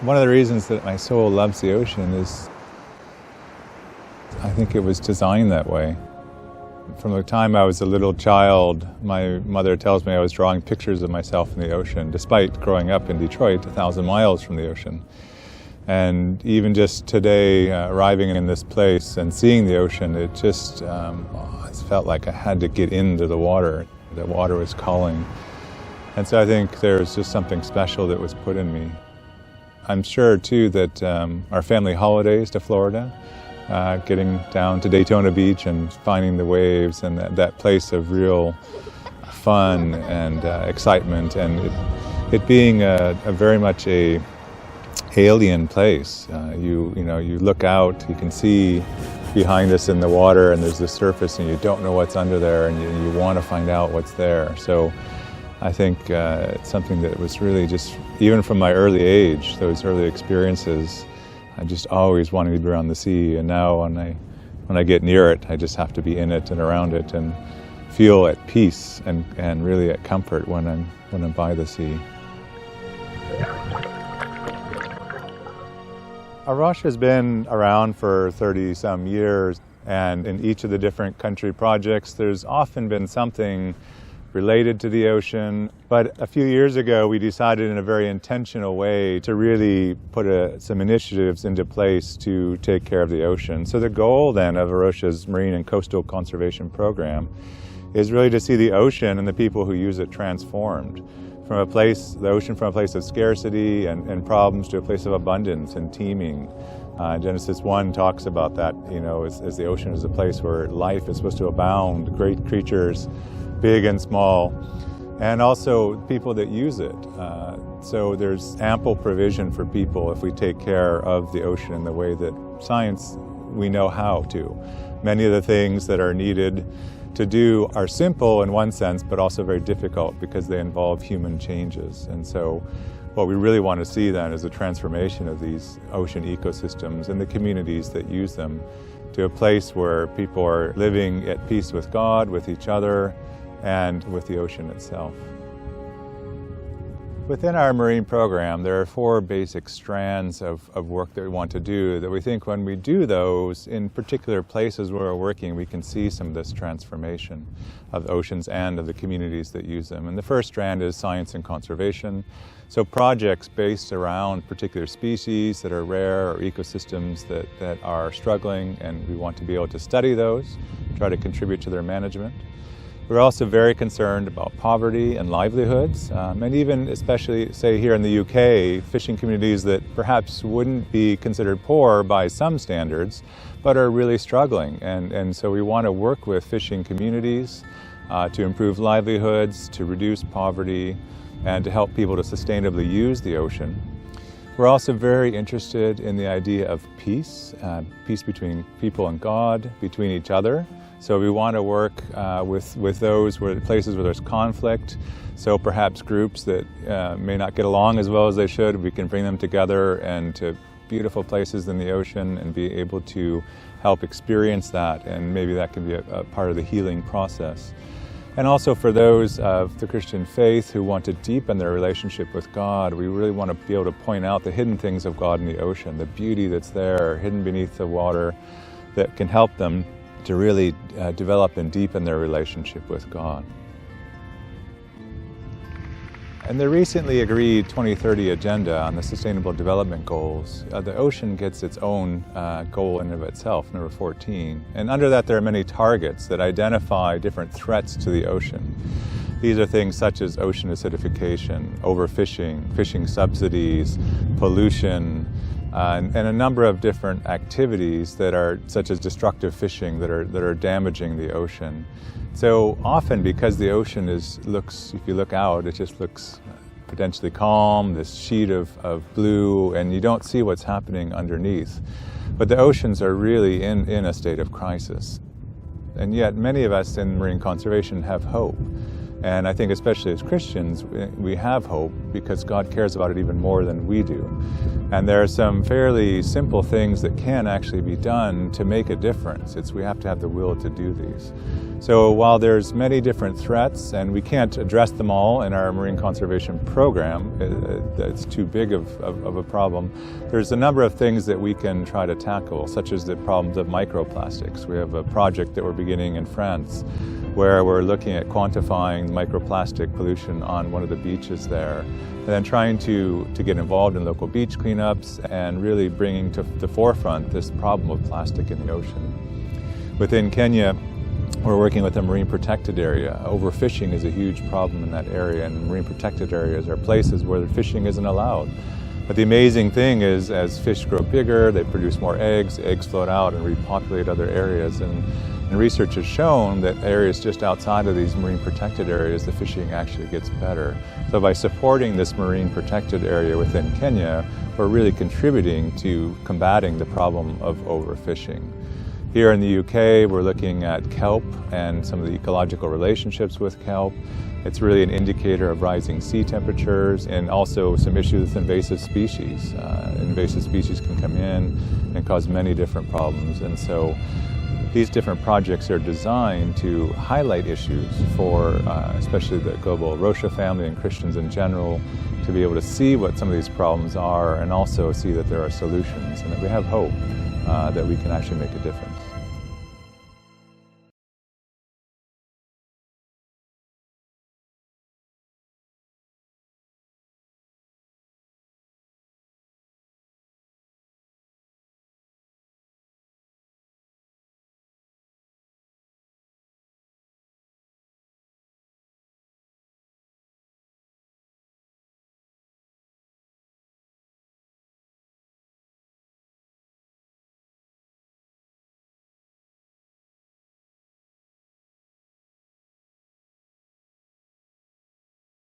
One of the reasons that my soul loves the ocean is I think it was designed that way. From the time I was a little child, my mother tells me I was drawing pictures of myself in the ocean, despite growing up in Detroit, 1,000 miles from the ocean. And even just today, arriving in this place and seeing the ocean, it just it felt like I had to get into the water. The water was calling. And so I think there's just something special that was put in me. I'm sure, too, that our family holidays to Florida, getting down to Daytona Beach and finding the waves and that place of real fun and excitement, and it being a very much a alien place. You look out, you can see behind us in the water, and there's the surface, and you don't know what's under there, and you want to find out what's there. So I think it's something that was really just, even from my early age, those early experiences, I just always wanted to be around the sea. And now when I get near it, I just have to be in it and around it and feel at peace and really at comfort when I'm by the sea. A Rocha has been around for 30-some years, and in each of the different country projects, there's often been something related to the ocean. But a few years ago, we decided in a very intentional way to really put some initiatives into place to take care of the ocean. So the goal then of A Rocha's Marine and Coastal Conservation Program is really to see the ocean and the people who use it transformed. From the ocean from a place of scarcity and problems to a place of abundance and teeming. Genesis 1 talks about that, as the ocean is a place where life is supposed to abound, great creatures, big and small, and also people that use it. So there's ample provision for people if we take care of the ocean in the way that science, we know how to. Many of the things that are needed to do are simple in one sense, but also very difficult because they involve human changes. And so what we really want to see then is a transformation of these ocean ecosystems and the communities that use them to a place where people are living at peace with God, with each other, and with the ocean itself. Within our marine program, there are 4 basic strands of work that we want to do that we think when we do those in particular places where we're working, we can see some of this transformation of the oceans and of the communities that use them. And the first strand is science and conservation. So projects based around particular species that are rare or ecosystems that are struggling, and we want to be able to study those, try to contribute to their management. We're also very concerned about poverty and livelihoods, and even especially, say, here in the UK, fishing communities that perhaps wouldn't be considered poor by some standards, but are really struggling. And so we want to work with fishing communities to improve livelihoods, to reduce poverty, and to help people to sustainably use the ocean. We're also very interested in the idea of peace, peace between people and God, between each other. So we want to work with those places where there's conflict. So perhaps groups that may not get along as well as they should, we can bring them together and to beautiful places in the ocean and be able to help experience that, and maybe that can be a part of the healing process. And also for those of the Christian faith who want to deepen their relationship with God, we really want to be able to point out the hidden things of God in the ocean, the beauty that's there, hidden beneath the water, that can help them to really develop and deepen their relationship with God. In the recently agreed 2030 agenda on the Sustainable Development Goals, the ocean gets its own goal in and of itself, number 14. And under that there are many targets that identify different threats to the ocean. These are things such as ocean acidification, overfishing, fishing subsidies, pollution, and a number of different activities that are such as destructive fishing that are damaging the ocean. So often, because the ocean looks, if you look out, it just looks potentially calm, this sheet of blue, and you don't see what's happening underneath. But the oceans are really in a state of crisis. And yet many of us in marine conservation have hope. And I think especially as Christians, we have hope because God cares about it even more than we do. And there are some fairly simple things that can actually be done to make a difference. We have to have the will to do these. So while there's many different threats, and we can't address them all in our marine conservation program, it's too big of a problem, there's a number of things that we can try to tackle, such as the problems of microplastics. We have a project that we're beginning in France where we're looking at quantifying microplastic pollution on one of the beaches there, and then trying to get involved in local beach cleanups and really bringing to the forefront this problem of plastic in the ocean. Within Kenya, we're working with a marine protected area. Overfishing is a huge problem in that area, and marine protected areas are places where the fishing isn't allowed. But the amazing thing is, as fish grow bigger, they produce more eggs float out and repopulate other areas. And research has shown that areas just outside of these marine protected areas, the fishing actually gets better. So by supporting this marine protected area within Kenya, we're really contributing to combating the problem of overfishing. Here in the UK, we're looking at kelp and some of the ecological relationships with kelp. It's really an indicator of rising sea temperatures and also some issues with invasive species. Invasive species can come in and cause many different problems. And so these different projects are designed to highlight issues for especially the global Rocha family and Christians in general, to be able to see what some of these problems are and also see that there are solutions and that we have hope that we can actually make a difference.